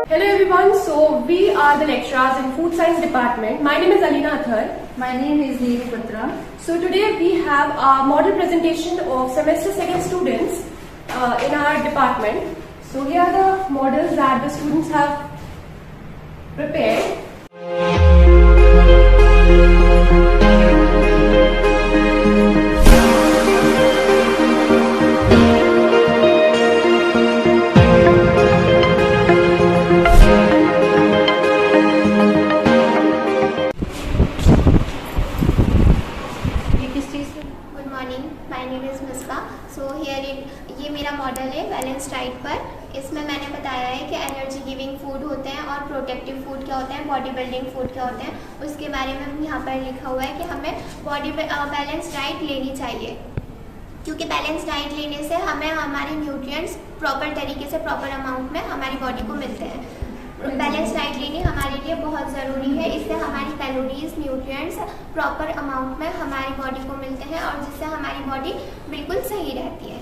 Hello everyone, so we are the lecturers in Food Science Department. My name is Alina Athar. My name is Neeru Patra. So today we have a model presentation of semester 2nd students in our department. So here are the models that the students have prepared. Good morning, my name is मिस्का। So ये मेरा model है balance diet पर। इसमें मैंने बताया है कि एनर्जी गिविंग फूड होते हैं और प्रोटेक्टिव फूड क्या होते हैं, बॉडी बिल्डिंग फूड क्या होते हैं, उसके बारे में यहाँ पर लिखा हुआ है कि हमें बैलेंस डाइट लेनी चाहिए, क्योंकि बैलेंस डाइट लेने से हमें हमारे न्यूट्रिएंट्स प्रॉपर तरीके से प्रॉपर अमाउंट में हमारी बॉडी को मिलते हैं। बैलेंस डाइट लेनी हमारे लिए बहुत ज़रूरी है, इससे हमारी कैलोरीज न्यूट्रिएंट्स प्रॉपर अमाउंट में हमारी बॉडी को मिलते हैं और जिससे हमारी बॉडी बिल्कुल सही रहती है।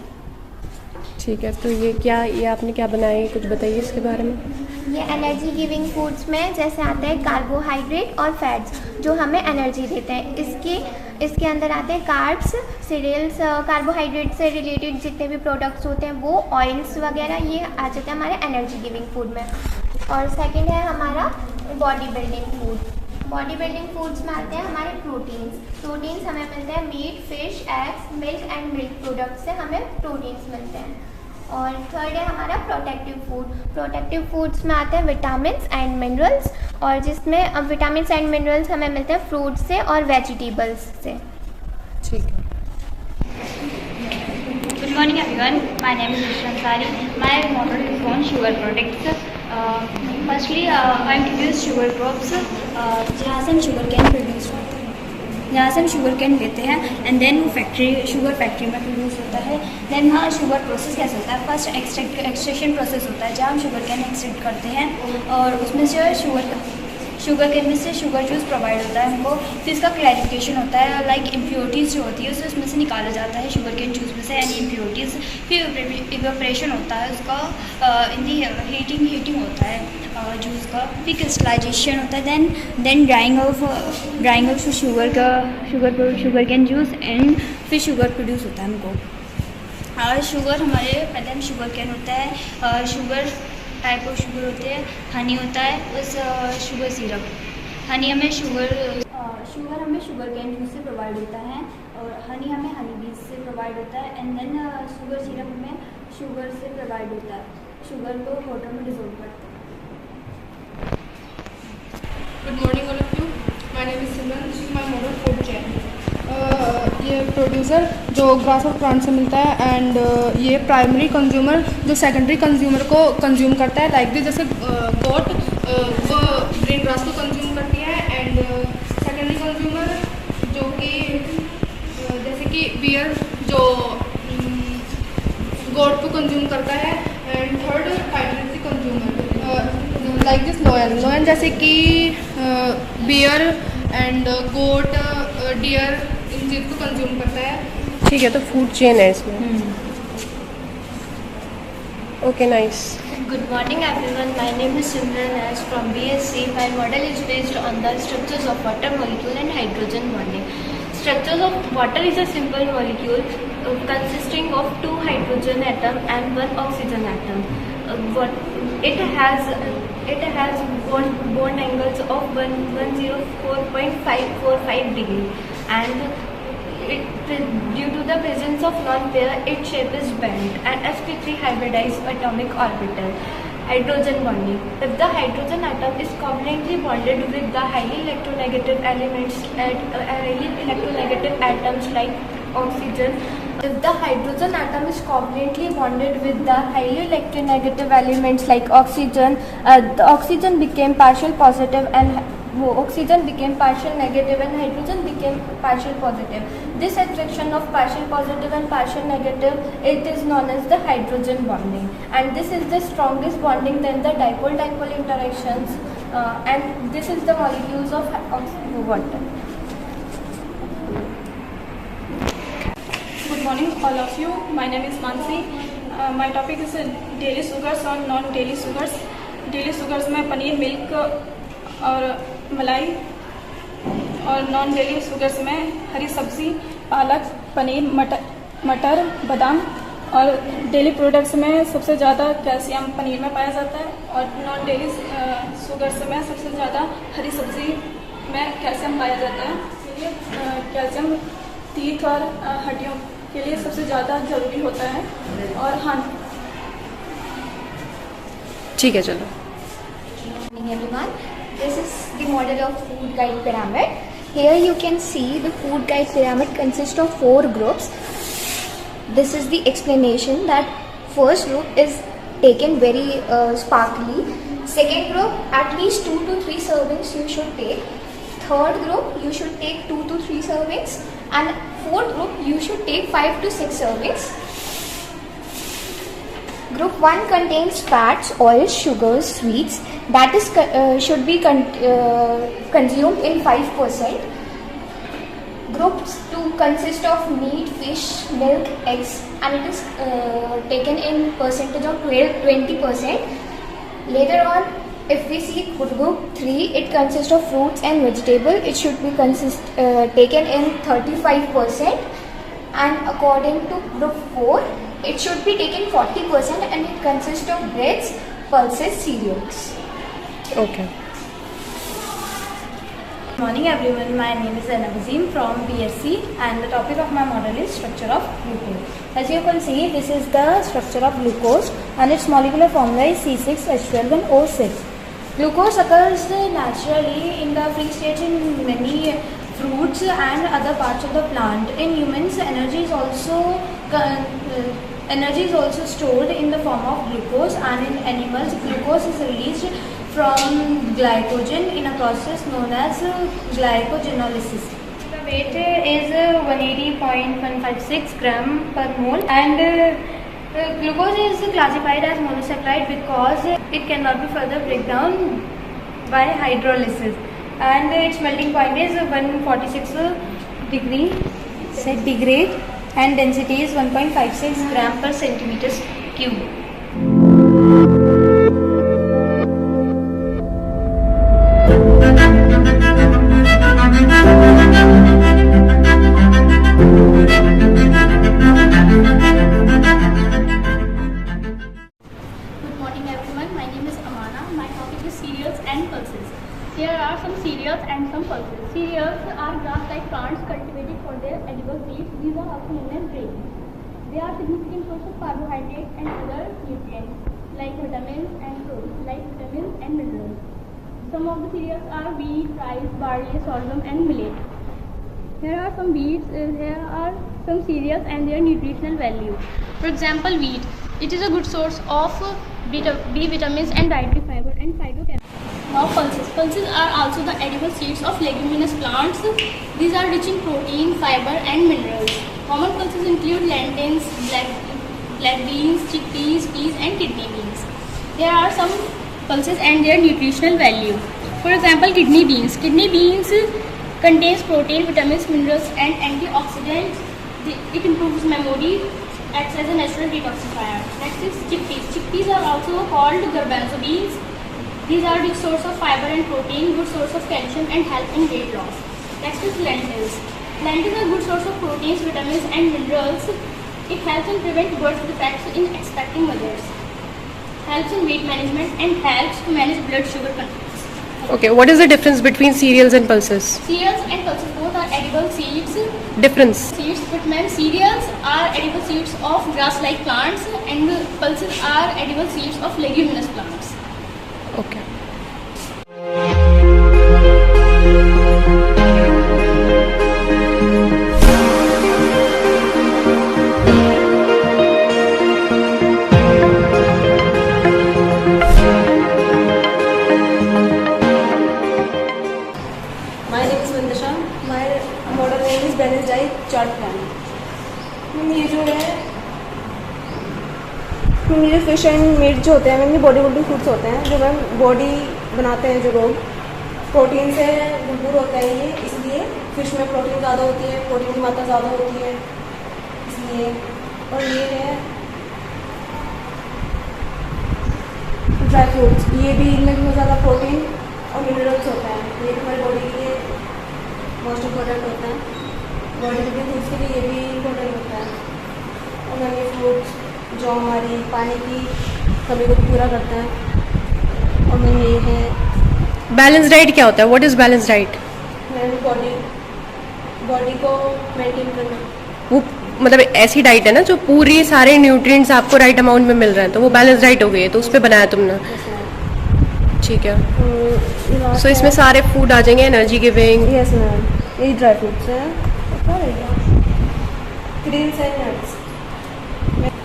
ठीक है, तो ये आपने क्या बनाया है, कुछ बताइए इसके बारे में। ये एनर्जी गिविंग फूड्स में जैसे आते हैं कार्बोहाइड्रेट और फैट्स जो हमें एनर्जी देते हैं। इसके अंदर आते हैं कार्ब्स, सीरियल्स, कार्बोहाइड्रेट से रिलेटेड जितने भी प्रोडक्ट्स होते हैं वो, ऑयल्स वगैरह, ये आ जाते हैं हमारे एनर्जी गिविंग फूड में। और सेकंड है हमारा body building food. Body building foods में आते हैं हमारे प्रोटीन्स हमें मिलते हैं meat, fish, eggs, milk and milk products से हमें प्रोटीन्स मिलते हैं। और थर्ड है हमारा प्रोटेक्टिव फूड। प्रोटेक्टिव फूड्स में आते हैं विटामिन्स एंड मिनरल्स, और जिसमें विटामिन्स एंड मिनरल्स हमें मिलते हैं फ्रूट से और वेजिटेबल्स से। ठीक है। Good morning everyone, my name is Ishran Sari. My model is on sugar products. Firstly, I introduce sugar crops, जहाँ से हम शुगर कैन प्रोड्यूस करते हैं, जहाँ से हम शुगर कैन लेते हैं एंड देन वो शुगर फैक्ट्री में प्रोड्यूस होता है। देन वहाँ शुगर प्रोसेस कैसे होता है, फर्स्ट एक्सट्रैक्शन प्रोसेस होता है जहाँ हम शुगर कैन एक्सट्रैक्ट करते हैं और उसमें से शुगर केन में से शुगर जूस प्रोवाइड होता है हमको। फिर इसका क्लैरिफिकेशन होता है, लाइक इम्प्योरिटीज़ जो होती है उसे उसमें से निकाला जाता है शुगर केन जूस में से, एनी इम्प्योरिटीज़। फिर इवेपोरेशन होता है उसका, इन दी हीटिंग होता है जूस का। फिर क्रिस्टलाइजेशन होता है, then drying of sugar cane juice, and फिर शुगर प्रोड्यूस होता है हमको। और शुगर हमारे पहले हम शुगर कैन होता है, शुगर टाइप ऑफ शुगर होते हैं, हनी होता है, उस शुगर सिरप। हनी हमें शुगर कैन जूस से प्रोवाइड होता है और हनी हमें हनी बीज से प्रोवाइड होता है, एंड देन शुगर सिरप हमें शुगर से प्रोवाइड होता है। शुगर को वाटर में डिसॉल्व करते हैं। Good morning all of you, my name is Simran, this is my model food chain. ये प्रोड्यूसर जो ग्रास ऑफ प्लांट से मिलता है, एंड ये प्राइमरी कंज्यूमर जो सेकेंडरी कंज्यूमर को कंज्यूम करता है, लाइक दिस। जैसे गोट वो ग्रीन ग्रास को कंज्यूम करती है, एंड सेकेंडरी कंज्यूमर जो कि जैसे कि बियर जो गोट को कंज्यूम करता है, एंड थर्ड फाइटरी कंज्यूमर लाइक दिस लोयन जैसे कि बियर एंड गोट, डियर, इन चीज़ को कंज्यूम करता है। ठीक है, तो फूड चेन है इसमें। Okay, nice. Good morning everyone, my name is Simran As from BSc. My model is based on the structures of water molecule and hydrogen bonding. Structures of water is a simple molecule consisting of 2 hydrogen atom and 1 oxygen atom. It has bond angles of 104.545 degree, and due to the presence of non-pair, its shape is bent, and sp3 hybridized atomic orbital. Hydrogen bonding. If the hydrogen atom is covalently bonded with the highly electronegative atoms like oxygen, if the hydrogen atom is covalently bonded with the highly electronegative elements like oxygen, the oxygen became partial positive and oxygen became partial negative and hydrogen became partial positive. This attraction of partial positive and partial negative, it is known as the hydrogen bonding, and this is the strongest bonding than the dipole-dipole interactions, and this is the molecules of water. Good morning all of you, my name is Mansi. My topic is daily sugars or non-daily sugars. Daily sugars में paneer, milk और मलाई, और non daily sugars में हरी सब्जी, पालक, पनीर, मटर, बादाम, और डेली प्रोडक्ट्स में सबसे ज़्यादा कैल्शियम पनीर में पाया जाता है, और नॉन डेली शुगर्स में सबसे ज़्यादा हरी सब्जी में कैल्शियम पाया जाता है। इसलिए कैल्शियम तीत और हड्डियों के लिए सबसे ज़्यादा ज़रूरी होता है। और हाँ, ठीक है, चलो। Morning everyone. This is the model of food guide pyramid. Here you can see the food guide pyramid consists of 4 groups. This is the explanation that first group is taken very sparkly. Second group, at least 2 to 3 servings you should take. Third group, you should take 2 to 3 servings. And fourth group, you should take 5 to 6 servings. Group 1 contains fats, oils, sugars, sweets. That is should be consumed in 5%. Group 2 consists of meat, fish, milk, eggs, and it is taken in percentage of 20%. Later on, if we see group 3, it consists of fruits and vegetables. It should be taken in 35%. And according to group 4, it should be taken 40%, and it consists of breads, pulses, cereals. Okay. Good morning everyone, my name is Anabazim from BSc, and the topic of my model is structure of glucose. As you can see, this is the structure of glucose, and its molecular formula is C6H12 and O6. Glucose occurs naturally in the free state in many fruits and other parts of the plant. In humans, energy is also stored in the form of glucose, and in animals, glucose is released from glycogen in a process known as glycogenolysis. The weight is 180.156 gram per mole, and glucose is classified as monosaccharide because it cannot be further break down by hydrolysis, and its melting point is 146 degree centigrade, and density is 1.56 gram per centimeters cube. Good morning everyone, my name is Amana. My topic is cereals and pulses. Here are some cereals and some pulses. Cereals are grass-like plants cultivated for their edible seeds. These are also known as grains. They are significant source of carbohydrates and other nutrients like vitamins and minerals. Some of the cereals are wheat, rice, barley, sorghum and millet. Here are some cereals and their nutritional value. For example, wheat. It is a good source of B vitamins and dietary fiber and phytochemicals. Now pulses. Pulses are also the edible seeds of leguminous plants. These are rich in protein, fiber and minerals. Common pulses include lentils, black beans, chickpeas, peas and kidney beans. There are some pulses and their nutritional value. For example, kidney beans. Kidney beans contains protein, vitamins, minerals and antioxidants. It improves memory, acts as a natural detoxifier. Next is chickpeas. Chickpeas are also called garbanzo beans. These are rich source of fiber and protein, good source of calcium and help in weight loss. Next is lentils. Lentils are good source of proteins, vitamins and minerals. It helps in prevent birth defects in expecting mothers. Helps in weight management and helps to manage blood sugar control. Okay, what is the difference between cereals and pulses? Cereals and pulses both are edible seeds. Difference? Seeds, but ma'am, cereals are edible seeds of grass-like plants and pulses are edible seeds of leguminous plants. Okay. My name is Vandasha. My model name is Balanced Diet Chart Plan. ये जो है ये fish and meet जो होते हैं ma'am, ये body building foods होते हैं जो मैम बॉडी बनाते हैं जो लोग, प्रोटीन से भरपूर होता है ये, इसलिए फिश में प्रोटीन ज़्यादा होती है, प्रोटीन की मात्रा ज़्यादा होती है इसलिए। और ये है ड्राई फ्रूट्स, ये भी इनमें बहुत ज़्यादा प्रोटीन और मिनरल्स होते हैं, ये भी हमारी बॉडी के लिए मोस्ट इम्पोर्टेंट होता है। बॉडी बिल्डिंग फूड्स के लिए ये भी इम्पोर्टेंट होता है। और ये फ्रूट्स जो हमारी पानी की कमी को पूरा करते हैं। और मैंने ये है बैलेंस डाइट क्या होता है? What is balance diet? Body को मेंटेन करना। वो मतलब ऐसी डाइट है ना जो पूरी सारे न्यूट्रिएंट्स आपको राइट अमाउंट में मिल रहे हैं, तो वो बैलेंस डाइट हो गई है, तो उस पर बनाया तुमने। ठीक है, सो इसमें सारे फूड आ जाएंगे, एनर्जी गिविंग। यस मैम, ये ड्राई फ्रूट्स हैं, ग्रेन्स एंड नट्स।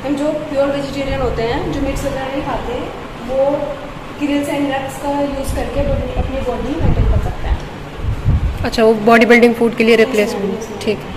हम जो प्योर वेजिटेरियन होते हैं, जो मीट्स वगैरह नहीं खाते, वो ग्रेन्स एंड नट्स का यूज़ करके अपनी बॉडी मेंटेन कर सकते हैं। अच्छा, वो बॉडी बिल्डिंग फूड के लिए रिप्लेसमेंट। ठीक है।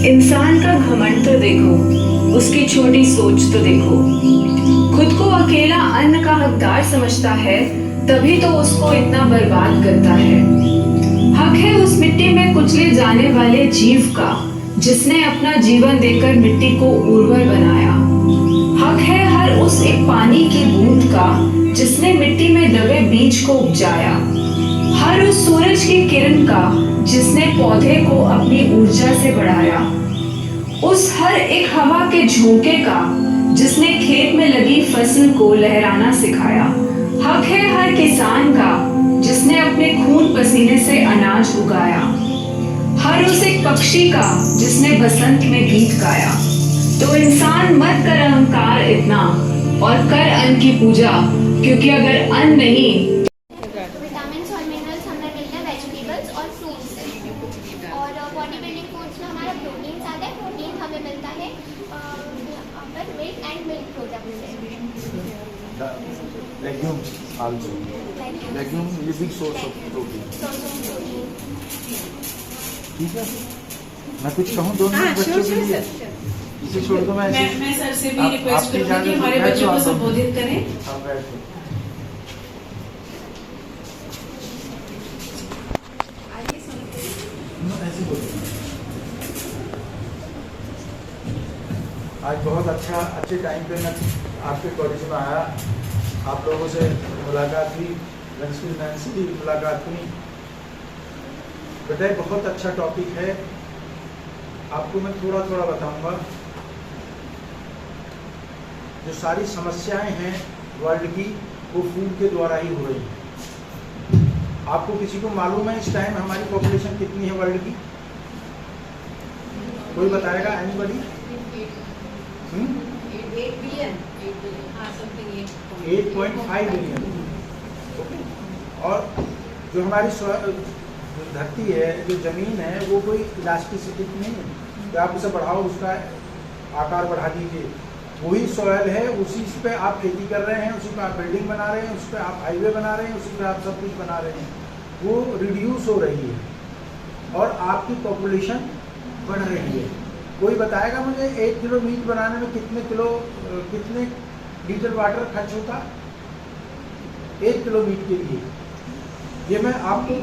इंसान का घमंड तो देखो, उसकी छोटी सोच तो देखो। खुद को अकेला अन्न का हकदार समझता है, तभी तो उसको इतना बर्बाद करता है। हक है उस मिट्टी में कुचले जाने वाले जीव का, जिसने अपना जीवन देकर मिट्टी को उर्वर बनाया। हक है हर उस एक पानी की बूंद का, जिसने मिट्टी में दबे बीज को उपजाया। हर उस सूरज की किरण का, जिसने पौधे को अपनी ऊर्जा से बढ़ाया। उस हर एक हवा के झोंके का, जिसने खेत में लगी फसल को लहराना सिखाया। हक है हर किसान का, जिसने अपने खून पसीने से अनाज उगाया। हर उस एक पक्षी का, जिसने बसंत में गीत गाया। तो इंसान मत कर अहंकार इतना, और कर अन्न की पूजा, क्योंकि अगर अन्न नहीं। विटामिन्स और मिनरल्स हमें मिलते हैं वेजिटेबल्स और फ्रूट्स से। और बॉडी बिल्डिंग फूड्स में हमारा प्रोटीन आता है। प्रोटीन हमें मिलता है मिल्क एंड मिल्क प्रोडक्ट से। Legumes also, legume is big source of protein. ठीक है, मैं कुछ कहूँ दोनों बच्चों के लिए? इसे छोड़ दो। मैं सर से भी रिक्वेस्ट करूंगी कि हमारे बच्चों को संबोधित करें। आज बहुत अच्छे टाइम पे मैं आपके कॉलेज में आया, आप लोगों से मुलाकात हुई, नैन्सी की मुलाकात हुई। बेटा बहुत अच्छा टॉपिक है, आपको मैं थोड़ा थोड़ा बताऊंगा। जो सारी समस्याएं हैं वर्ल्ड की, वो फूड के द्वारा ही हो रही है। आपको किसी को मालूम है इस टाइम हमारी पॉपुलेशन कितनी है वर्ल्ड की? कोई बताएगा? एनीबॉडी? 8.5 बिलियन। और जो हमारी धरती है, जो जमीन है, वो कोई इलास्टिसिटी नहीं है कि आप उसे बढ़ाओ, उसका आकार बढ़ा दीजिए। वही सॉयल है, उसी पे आप खेती कर रहे हैं, उसी पे आप बिल्डिंग बना रहे हैं, उस पर आप हाईवे बना रहे हैं, उसी पे आप सब कुछ बना रहे हैं। वो रिड्यूस हो रही है और आपकी पॉपुलेशन बढ़ रही है। कोई बताएगा मुझे 1 किलो मीट बनाने में कितने लीटर वाटर खर्च होता है? 1 किलो मीट के लिए। ये मैं आपको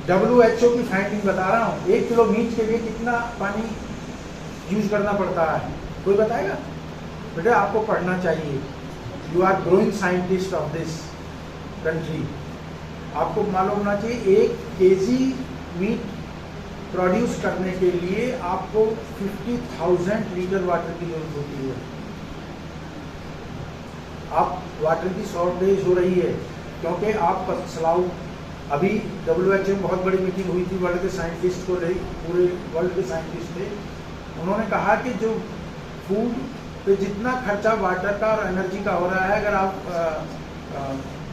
WHO की फाइंडिंग बता रहा हूँ। 1 किलो मीट के लिए कितना पानी यूज करना पड़ता है? कोई बताएगा? बेटा आपको पढ़ना चाहिए। You are growing scientist of this country. आपको मालूम होना चाहिए 1 kg मीट प्रोड्यूस करने के लिए आपको 50,000 लीटर वाटर की जरूरत होती है। आप वाटर की शॉर्टेज हो रही है क्योंकि आप पसलाऊ। अभी WHO में बहुत बड़ी मीटिंग हुई थी, वर्ल्ड के साइंटिस्ट को पूरे वर्ल्ड के साइंटिस्ट थे। उन्होंने कहा कि जो फूड पे जितना खर्चा वाटर का और एनर्जी का हो रहा है, अगर आप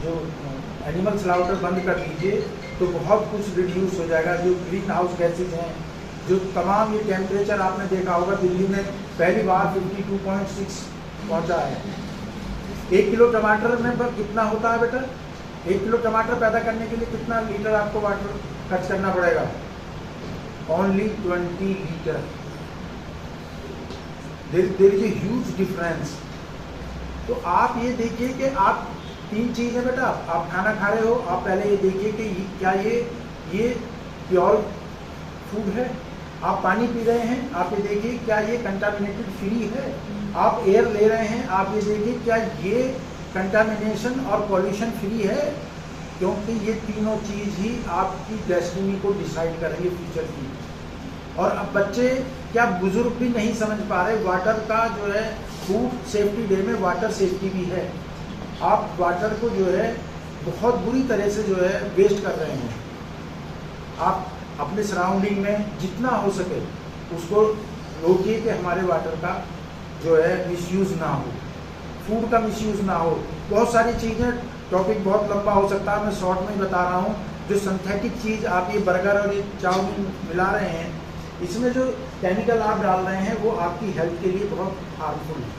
जो एनिमल स्लाउटर बंद कर दीजिए तो बहुत कुछ रिड्यूस हो जाएगा। जो ग्रीन हाउस गैसेज हैं, जो तमाम ये टेम्परेचर आपने देखा होगा दिल्ली में पहली बार 52.6 पहुंचा है। 1 किलो टमाटर में पर कितना होता है बेटा? 1 किलो टमाटर पैदा करने के लिए कितना लीटर आपको वाटर खर्च करना पड़ेगा? Only 20 litre. There is a huge difference. तो आप ये देखिए कि आप 3 चीज़ है बेटा, आप खाना खा रहे हो, आप पहले ये देखिए कि क्या ये प्योर फूड है। आप पानी पी रहे हैं, आप ये देखिए क्या ये कंटामिनेटेड फ्री है। आप एयर ले रहे हैं, आप ये देखिए क्या ये कंटामिनेशन और पॉल्यूशन फ्री है। क्योंकि ये तीनों चीज़ ही आपकी डेस्टिनी को डिसाइड करेंगे फ्यूचर की। और अब बच्चे क्या बुजुर्ग भी नहीं समझ पा रहे, वाटर का जो है फूड सेफ्टी डे में वाटर सेफ्टी भी है। आप वाटर को जो है बहुत बुरी तरह से जो है वेस्ट कर रहे हैं। आप अपने सराउंडिंग में जितना हो सके उसको रोकिए कि हमारे वाटर का जो है मिसयूज़ ना हो, फूड का मिसयूज़ ना हो। बहुत सारी चीज़ें, टॉपिक बहुत लंबा हो सकता है, मैं शॉर्ट में ही बता रहा हूँ। जो सिंथेटिक चीज़ आप ये बर्गर और ये चाउमीन मिला रहे हैं, इसमें जो केमिकल आप डाल रहे हैं वो आपकी हेल्थ के लिए बहुत हार्मफुल है,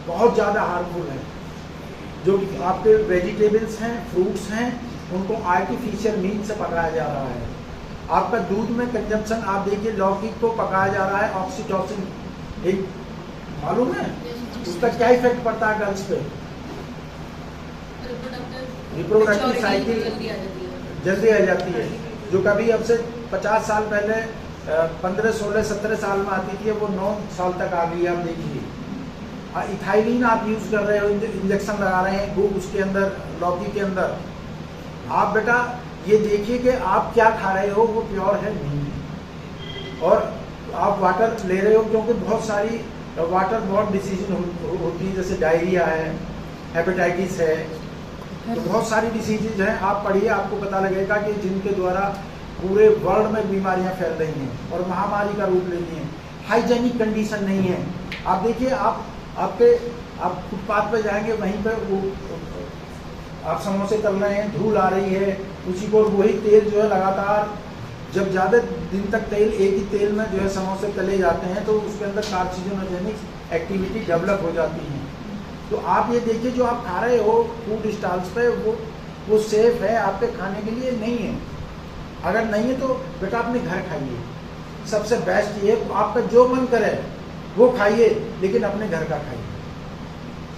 बहुत ज़्यादा हार्मफुल है। जो आपके वेजिटेबल्स हैं, फ्रूट्स हैं, उनको आर्टिफिशियल मीन से पकाया जा रहा है। आपका दूध में कंजम्पशन आप देखिए, लौकी को पकाया जा रहा है ऑक्सीटोसिन, एक मालूम है उसका क्या इफेक्ट पड़ता है गर्ल्स पे? रिप्रोडक्टिव साइकिल जल्दी आ जाती है। जो कभी अब से 50 साल पहले 15, 16, 17 साल में आती थी, वो 9 साल तक आ गई। आप देखिए इथाइलिन आप यूज़ कर रहे हो, इंजेक्शन लगा रहे हैं उसके अंदर, लौकी के अंदर। आप बेटा ये देखिए कि आप क्या खा रहे हो वो प्योर है नहीं। और आप वाटर ले रहे हो, क्योंकि बहुत सारी वाटर बहुत डिसीज होती है, जैसे डायरिया है, हेपेटाइटिस है, तो बहुत सारी डिसीजेज हैं। आप पढ़िए, आपको पता लगेगा कि जिनके द्वारा पूरे वर्ल्ड में बीमारियां फैल रही हैं और महामारी का रूप ले रही हैं। हाइजेनिक कंडीशन नहीं है। आप देखिए, आप फुटपाथ पे जाएंगे, वहीं पर वो आप समोसे तल रहे हैं, धूल आ रही है, उसी को वही तेल जो है लगातार, जब ज़्यादा दिन तक तेल एक ही तेल में जो है समोसे तले जाते हैं तो उसके अंदर कार्सिनोजेनिक एक्टिविटी डेवलप हो जाती है। तो आप ये देखिए, जो आप खा रहे हो फूड स्टॉल्स पे, वो सेफ है आपके खाने के लिए नहीं है। अगर नहीं है तो बेटा अपने घर खाइए, सबसे बेस्ट ये, आपका जो मन करे वो खाइए, लेकिन अपने घर का खाइए,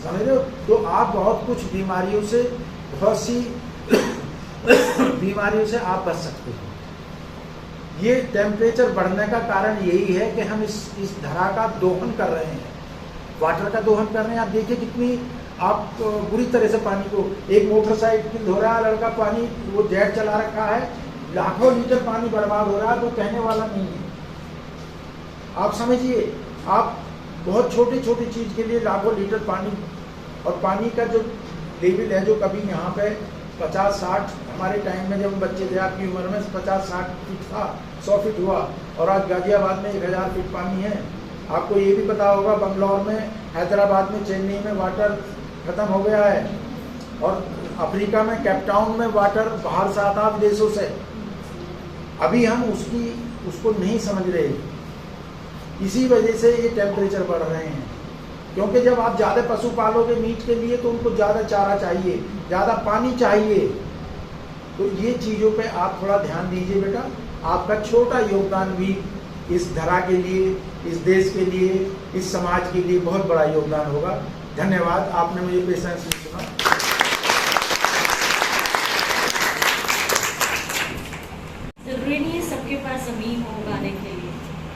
समझ रहे हो? तो आप बहुत कुछ बीमारियों से, बहुत सी बीमारियों से आप बच सकते हो। ये टेम्परेचर बढ़ने का कारण यही है कि हम इस धरा का दोहन कर रहे हैं, वाटर का दोहन कर रहे हैं। आप देखिए कितनी आप बुरी तरह से पानी को, एक मोटरसाइकिल धो रहा है लड़का, पानी वो जेट चला रखा है, लाखों लीटर पानी बर्बाद हो रहा है, तो कहने वाला नहीं है। आप समझिए, आप बहुत छोटी छोटी चीज़ के लिए लाखों लीटर पानी, और पानी का जो लेवल है, जो कभी यहाँ पे 50-60, हमारे टाइम में जब हम बच्चे थे, आपकी उम्र में 50-60 फीट था, 100 फीट हुआ, और आज गाजियाबाद में 1000 फीट पानी है। आपको ये भी पता होगा, बंगलौर में, हैदराबाद में, चेन्नई में वाटर ख़त्म हो गया है, और अफ्रीका में कैपटाउन में वाटर बाहर से आता विदेशों से। अभी हम उसको नहीं समझ रहे, इसी वजह से ये टेम्परेचर बढ़ रहे हैं। क्योंकि जब आप ज़्यादा पशु पालोगे मीट के लिए, तो उनको ज़्यादा चारा चाहिए, ज़्यादा पानी चाहिए। तो ये चीज़ों पे आप थोड़ा ध्यान दीजिए बेटा। आपका छोटा योगदान भी इस धरा के लिए, इस देश के लिए, इस समाज के लिए बहुत बड़ा योगदान होगा। धन्यवाद, आपने मुझे पेशेंस से सुना। ज़रूरी नहीं है सबके पास ज़मीन हो उगाने के लिए।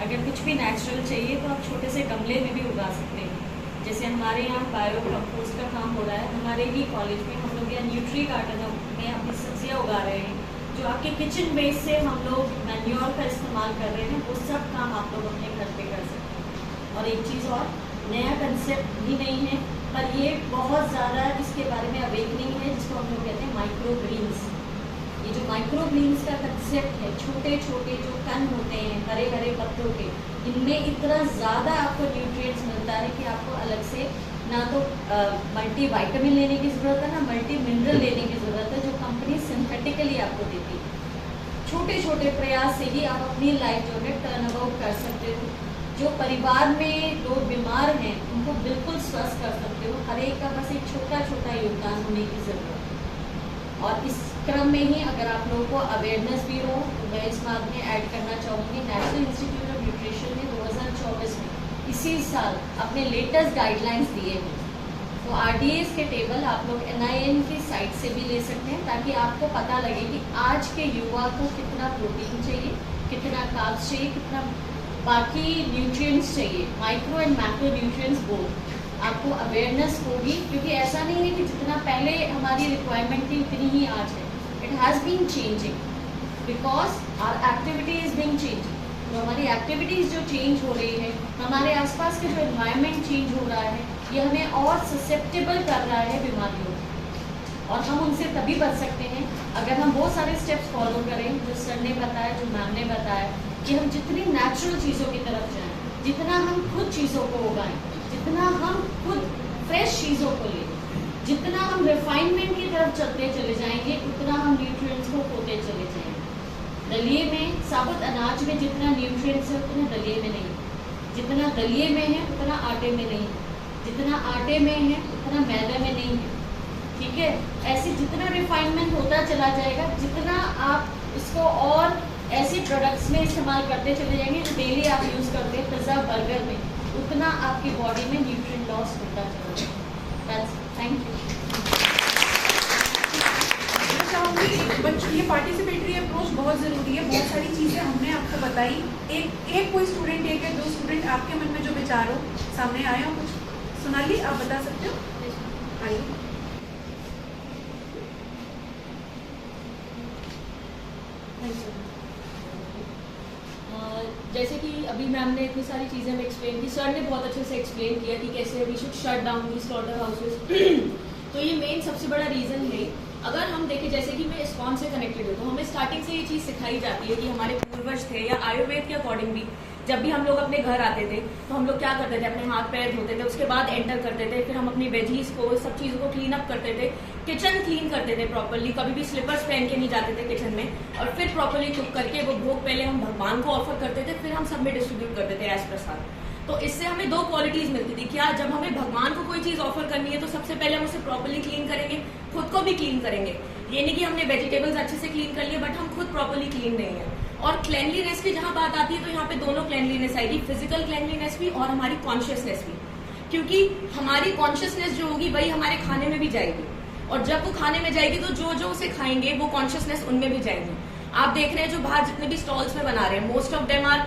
अगर कुछ भी नेचुरल चाहिए तो आप छोटे से गमले में भी उगा सकते हैं। जैसे हमारे यहाँ बायो कंपोस्ट का काम हो रहा है, हमारे ही कॉलेज में हम लोग यहाँ न्यूट्री गार्डन में अपनी सब्जियाँ उगा रहे हैं, जो आपके किचन वेस्ट से हम लोग मैन्योर का इस्तेमाल कर रहे हैं। वो सब काम आप लोग अपने घर पे कर सकते हैं। और एक चीज़ और, नया कंसेप्ट भी नहीं है, पर ये बहुत ज़्यादा इसके बारे में अवेकनिंग है, जिसको हम लोग कहते हैं माइक्रो ग्रीन्स। ये जो माइक्रो ग्रीन्स का कंसेप्ट है, छोटे छोटे जो कण होते हैं हरे हरे पत्तों के, इनमें इतना ज़्यादा आपको न्यूट्रिएंट्स मिलता है कि आपको अलग से ना तो मल्टी वाइटामिन लेने की ज़रूरत है, ना मल्टी मिनरल लेने की ज़रूरत है, जो कंपनी सिंथेटिकली आपको देती है। छोटे छोटे प्रयास से ही आप अपनी लाइफ जो है टर्न अबाउट कर सकते हो। जो परिवार में लोग बीमार हैं उनको बिल्कुल स्वस्थ कर सकते हो। हर एक का बस एक छोटा छोटा योगदान होने की ज़रूरत है। और इस क्रम में ही अगर आप लोगों को अवेयरनेस भी हो तो मैं इस बात में ऐड करना चाहूँगी, नेशनल इंस्टीट्यूट ऑफ न्यूट्रिशन ने 2024 में इसी साल अपने लेटेस्ट गाइडलाइंस दिए हैं। तो RDAs के टेबल आप लोग NIN की साइट से भी ले सकते हैं, ताकि आपको पता लगे कि आज के युवा को कितना प्रोटीन चाहिए, कितना कार्ब्स चाहिए, कितना बाकी न्यूट्रिएंट्स चाहिए, micro and macro nutrients both. आपको अवेयरनेस होगी, क्योंकि ऐसा नहीं है कि जितना पहले हमारी रिक्वायरमेंट थी उतनी ही आज है। It has been changing because our activity is being changing. तो हमारी एक्टिविटीज़ जो चेंज हो रही है, हमारे आसपास का जो एनवायरनमेंट चेंज हो रहा है, ये हमें और ससेप्टेबल कर रहा है बीमारियों को। और हम उनसे तभी बच सकते हैं अगर हम वो सारे स्टेप्स फॉलो करें जो सर ने बताया, जो मैम ने बताया, कि हम जितनी नेचुरल चीज़ों की तरफ जाएं, जितना हम खुद चीज़ों को उगाएं, जितना हम खुद फ्रेश चीज़ों को लें, जितना हम रिफाइनमेंट की तरफ चलते चले जाएंगे, उतना हम न्यूट्रिएंट्स को खोते चले जाएंगे। दलिए में, साबुत अनाज में जितना न्यूट्रिएंट्स है उतना दलिए में नहीं, जितना दलिए में है उतना आटे में नहीं, जितना आटे में है उतना मैदे में नहीं है। ठीक है, ऐसे जितना रिफाइनमेंट होता चला जाएगा, जितना आप इसको और ऐसे प्रोडक्ट्स में इस्तेमाल करते चले जाएंगे जो डेली आप यूज़ करते हैं पिज़्ज़ा बर्गर में, उतना आपकी बॉडी में न्यूट्रिएंट लॉस होता चला जाएगा। Thank you. बच्चों, ये पार्टिसिपेटरी अप्रोच बहुत ज़रूरी है। बहुत सारी चीज़ें हमने आपको बताई। एक कोई स्टूडेंट, एक या दो स्टूडेंट आपके मन में जो विचार हो सामने आए हो, कुछ सोनाली आप बता सकते हो? आइए। जैसे कि अभी मैम ने इतनी सारी चीज़ें हमें एक्सप्लेन की, सर ने बहुत अच्छे से एक्सप्लेन किया कि कैसे we should shut down the slaughter houses. तो ये मेन सबसे बड़ा रीज़न है। अगर हम देखें, जैसे कि मैं इस्कॉन से कनेक्टेड हूँ, तो हमें स्टार्टिंग से ये चीज़ सिखाई जाती है कि हमारे पूर्वज थे, या आयुर्वेद के अकॉर्डिंग भी जब भी हम लोग अपने घर आते थे तो हम लोग क्या करते थे, अपने हाथ पैर धोते थे, उसके बाद एंटर करते थे, फिर हम अपनी वेजीज को, सब चीज़ों को क्लीन अप करते थे, किचन क्लीन करते थे प्रॉपरली, कभी भी स्लीपर्स पहन के नहीं जाते थे किचन में, और फिर प्रॉपरली कुक करके वो भोग पहले हम भगवान को ऑफर करते थे, फिर हम सब में डिस्ट्रीब्यूट करते थे एज प्रसाद। तो इससे हमें दो क्वालिटीज मिलती थी। क्या, जब हमें भगवान को कोई चीज़ ऑफर करनी है तो सबसे पहले हम उसे प्रॉपरली क्लीन करेंगे, खुद को भी क्लीन करेंगे। ये नहीं कि हमने वेजिटेबल्स अच्छे से क्लीन कर लिए बट हम खुद प्रॉपरली क्लीन नहीं है। और क्लेनलीनेस की जहां बात आती है तो यहाँ पे दोनों क्लेनलीनेस आएगी, फिजिकल क्लेनलीनेस भी और हमारी कॉन्शियसनेस भी, क्योंकि हमारी कॉन्शियसनेस जो होगी वही हमारे खाने में भी जाएगी, और जब वो खाने में जाएगी तो जो जो उसे खाएंगे वो कॉन्शियसनेस उनमें भी जाएगी। आप देख रहे हैं जो बाहर जितने भी स्टॉल्स में बना रहे हैं, most of them are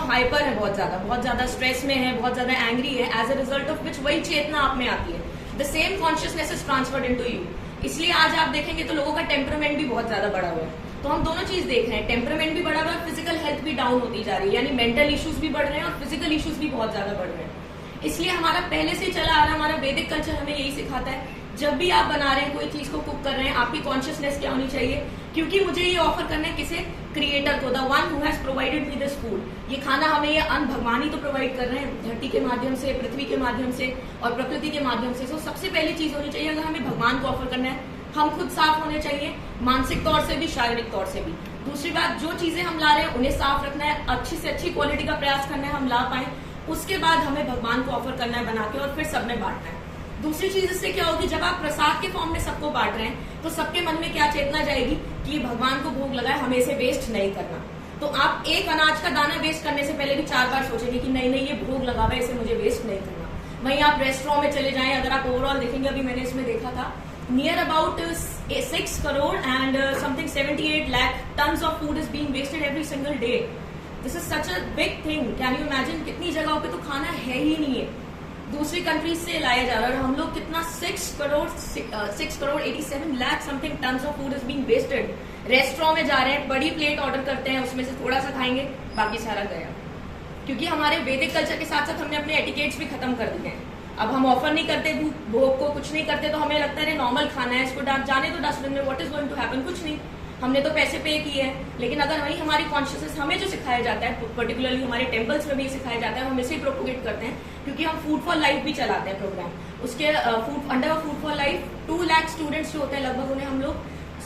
hyper है, बहुत ज्यादा स्ट्रेस में है, बहुत ज्यादा एंग्री है, as a result of which वही चेतना आप में आती है। The same consciousness is transferred into you. इसलिए आज आप देखेंगे तो लोगों का टेम्परामेंट भी बहुत ज्यादा बढ़ा हुआ है। तो हम दोनों चीज देख रहे हैं, टेम्परामेंट भी बढ़ा हुआ है, फिजिकल हेल्थ भी डाउन होती जा रही है, यानी मेंटल इश्यूज भी बढ़ रहे हैं और फिजिकल इश्यूज भी बहुत ज्यादा बढ़ रहे हैं। इसलिए हमारा पहले से चला आ रहा, हमारा वैदिक कल्चर हमें यही सिखाता है, जब भी आप बना रहे हैं, कोई चीज को कुक कर रहे हैं, आपकी कॉन्शियसनेस क्या होनी चाहिए, क्योंकि मुझे ये ऑफर करना है किसे, क्रिएटर को, the one who has provided me this food. ये खाना हमें, ये अन्न भगवान ही तो प्रोवाइड कर रहे हैं, धरती के माध्यम से, पृथ्वी के माध्यम से और प्रकृति के माध्यम से। तो सबसे पहली चीज होनी चाहिए, अगर हमें भगवान को ऑफर करना है, हम खुद साफ होने चाहिए, मानसिक तौर से भी, शारीरिक तौर से भी। दूसरी बात, जो चीजें हम ला रहे हैं उन्हें साफ रखना है, अच्छी से अच्छी क्वालिटी का प्रयास करना है, हम ला पाए, उसके बाद हमें भगवान को ऑफर करना है बना के, और फिर सब में बांटना है। दूसरी चीज इससे क्या होगी, जब आप प्रसाद के फॉर्म में सबको बांट रहे हैं तो सबके मन में क्या चेतना जाएगी कि भगवान को भोग लगा है, हमें इसे वेस्ट नहीं करना। तो आप एक अनाज का दाना वेस्ट करने से पहले भी 4 बार सोचेंगे कि नहीं नहीं, ये भोग लगा हुआ है, इसे मुझे वेस्ट नहीं करना। वहीं आप रेस्टोरेंट में चले जाएं, अगर आप ओवरऑल देखेंगे, अभी मैंने इसमें देखा था, near about 6 crore and something 78 lakh tons of food is being wasted every single day. This is such a big thing. Can you imagine? कितनी जगहों पे तो खाना है ही नहीं है, दूसरी कंट्रीज से लाया जा रहा है, और हम लोग कितना 6 crore 87 lakh something tons of food is being wasted. Restaurant में जा रहे हैं, बड़ी प्लेट ऑर्डर करते हैं, उसमें से थोड़ा सा खाएंगे, बाकी सारा गया, क्योंकि हमारे वैदिक कल्चर के साथ साथ हमने अपने एटिकेट्स भी खत्म कर दिए हैं। अब हम ऑफर नहीं करते भोग को, कुछ नहीं करते, तो हमें लगता है नॉर्मल खाना है, इसको जाने तो डस्टबिन में, what is going to happen, कुछ नहीं। हमने तो पैसे पे किए हैं, लेकिन अगर वही हमारी कॉन्शियसनेस हमें जो सिखाया जाता है, पर्टिकुलरली हमारे टेम्पल्स में भी सिखाया जाता है, हम इसे प्रोपोगेट करते हैं, क्योंकि हम फूड फॉर लाइफ भी चलाते हैं प्रोग्राम। उसके under food for life 2 lakh students जो होते हैं लगभग, उन्हें हम लोग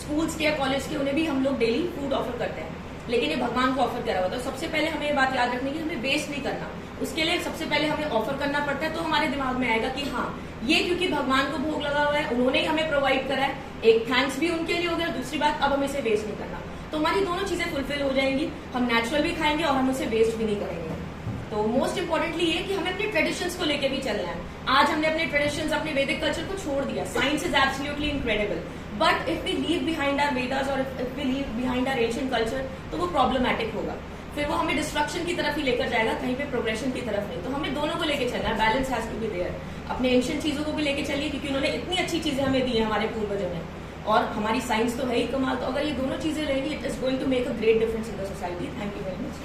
स्कूल्स के या कॉलेज के, उन्हें भी हम लोग डेली फूड ऑफर करते हैं, लेकिन ये भगवान को ऑफर करा होता है। सबसे पहले हमें ये बात याद रखनी है कि हमें वेस्ट नहीं करना, उसके लिए सबसे पहले हमें ऑफर करना पड़ता है। तो हमारे दिमाग में आएगा कि हाँ, ये क्योंकि भगवान को भोग लगा हुआ है, उन्होंने ही हमें प्रोवाइड करा है, एक थैंक्स भी उनके लिए हो गया। दूसरी बात, अब हमें इसे वेस्ट नहीं करना, तो हमारी दोनों चीजें फुलफिल हो जाएंगी, हम नेचुरल भी खाएंगे और हम उसे वेस्ट भी नहीं करेंगे। तो मोस्ट इंपॉर्टेंटली ये कि हमें अपने ट्रेडिशंस को लेके भी चलना है। आज हमने अपने ट्रेडिशंस, अपने वैदिक कल्चर को छोड़ दिया। Science is absolutely incredible, but if we leave behind our Vedas और if we leave behind our ancient culture, तो वो प्रॉब्लमैटिक होगा, फिर वो हमें डिस्ट्रक्शन की तरफ ही लेकर जाएगा, कहीं पे प्रोग्रेशन की तरफ नहीं। तो हमें दोनों को लेके चलना है, balance has to be there. अपने एंशिएंट चीजों को भी लेके चलिए, क्योंकि उन्होंने इतनी अच्छी चीजें हमें दी है हमारे पूर्वजों ने, और हमारी साइंस तो है ही कमाल। तो अगर ये दोनों चीजें रहेंगी, it is going to make a great difference in the society. Thank you very much.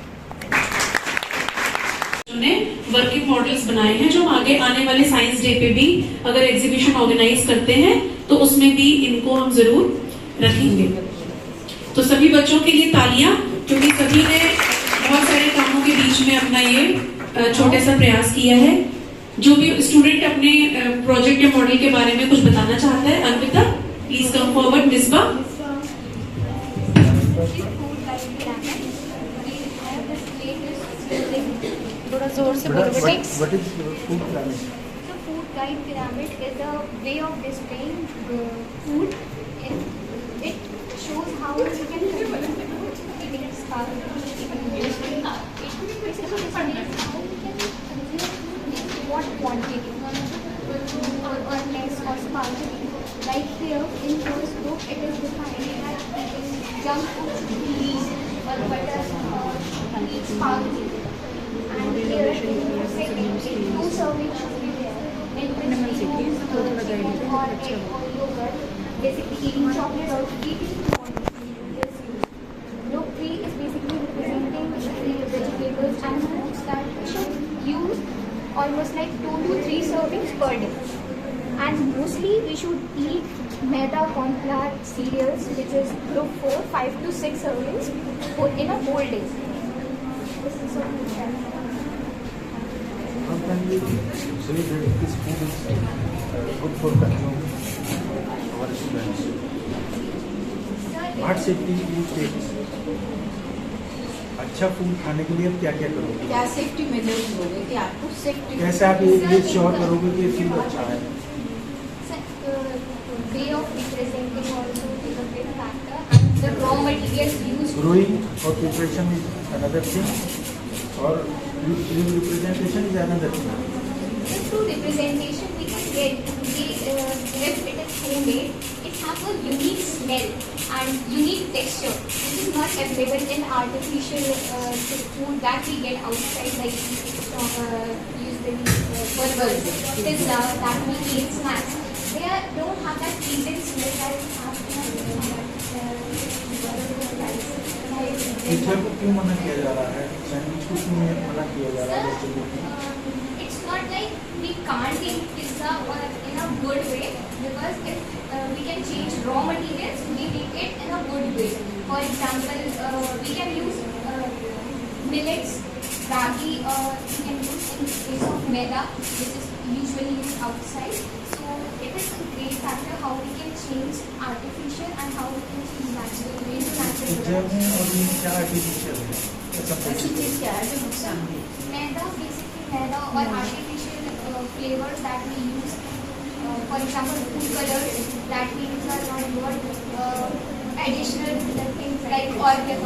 ने वर्किंग मॉडल्स बनाए हैं जो हम आगे आने वाले साइंस डे पे भी अगर एग्जीबिशन ऑर्गेनाइज करते हैं तो उसमें भी इनको हम जरूर रखेंगे। तो सभी बच्चों के लिए तालियां, क्योंकि सभी ने बहुत सारे कामों के बीच में अपना ये छोटे सा प्रयास किया है। जो भी स्टूडेंट अपने प्रोजेक्ट या मॉडल के बारे में कुछ बताना चाहता है, Arpita please come forward. Misbah, थोड़ा जोर से बोलो बेटा। What is food pyramid? So food guide pyramid is a way of displaying food. It shows how you can eating spark. What quantity or less or sparkling. Like here in this book, it is defining that eating junk food, cheese or butter or sparkling. And here in the second, 2 servings should be there. In which we use chicken or egg or yogurt. Basically eating chocolate or eating quantity is used. Group 3 is basically representing the vegetables and fruits that we should use almost like 2 to 3 servings per day. And mostly we should eat maida, corn flour, cereals, which is group 4, 5 to 6 servings in a whole day. This is so good. How can we say that this food is good for consume our students? What safety you take? अच्छा food खाने के लिए आप क्या क्या करोगे? क्या safety measures लोगे कि आपको सेफ्टी कैसे आप ये श्योर करोगे कि फूड अच्छा है? Way of representing also is a big factor, and the raw materials used. Growing or preparation is another thing, or representation is another thing. Through representation we can get if it is homemade, it has a unique smell and unique texture. This is not available in artificial food that we get outside, like usually burgers, pizza, that we eat snacks. They don't have that pleasant smell that we have teacher को क्यों मना किया जा रहा है? Sandwich को क्यों मना किया जा रहा है? It's not like we can't eat pizza or in a good way, because if we can change raw materials, we eat it in a good way. For example, we can use millets, ragi, or we can use in case of maida, which is usually used outside. So it is a great factor how we can change artificial and how we can change natural ways to natural products. और ये क्या artificial है? ऐसी चीज क्या है जो नुकसान है? Maida, basically maida or artificial flavors that we use. For example, food colors that we use are not good. Additional things like organic.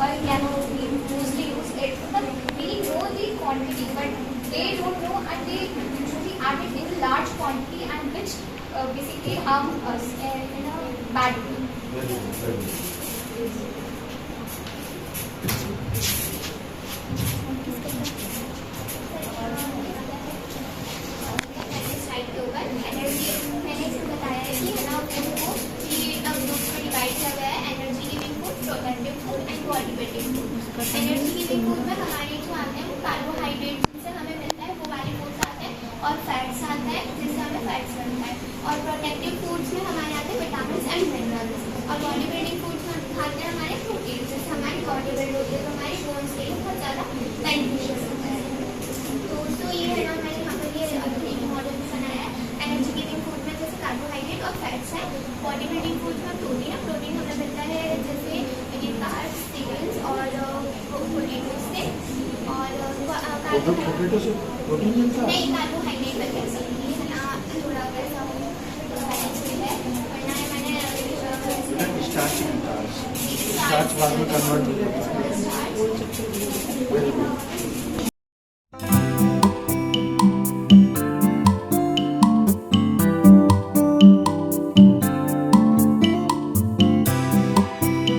We mostly use it. But we know the quantity, but they don't know, and they usually add it in large quantity, and which basically harm us in a bad way. मैंने इसमें बताया है कि उनको group में divide किया गया है, energy giving food, productive food and body building food. Energy giving food में हमारे जो आते हैं वो कार्बोहाइड्रेट जिनसे हमें मिलता है वो वाले फूड्स आते हैं, और फैट्स आता है जिससे हमें फैट्स मिलता है। और प्रोडक्टिव फूड्स में हमारे आते हैं विटामिन बॉडी बिल्डिंग फूड्स में प्रोटीन हमें मिलता है जैसे ये कार्ब्स, सीरियल्स और पोटैटो से, और पोटैटो से प्रोटीन मिलता है? नहीं, कार्बोहाइड्रेट वगैरह सब है ना, थोड़ा वैसा बैलेंस है, वरना मैंने स्टार्च मिलता है, स्टार्च बाद में कन्वर्ट होता है। Very good.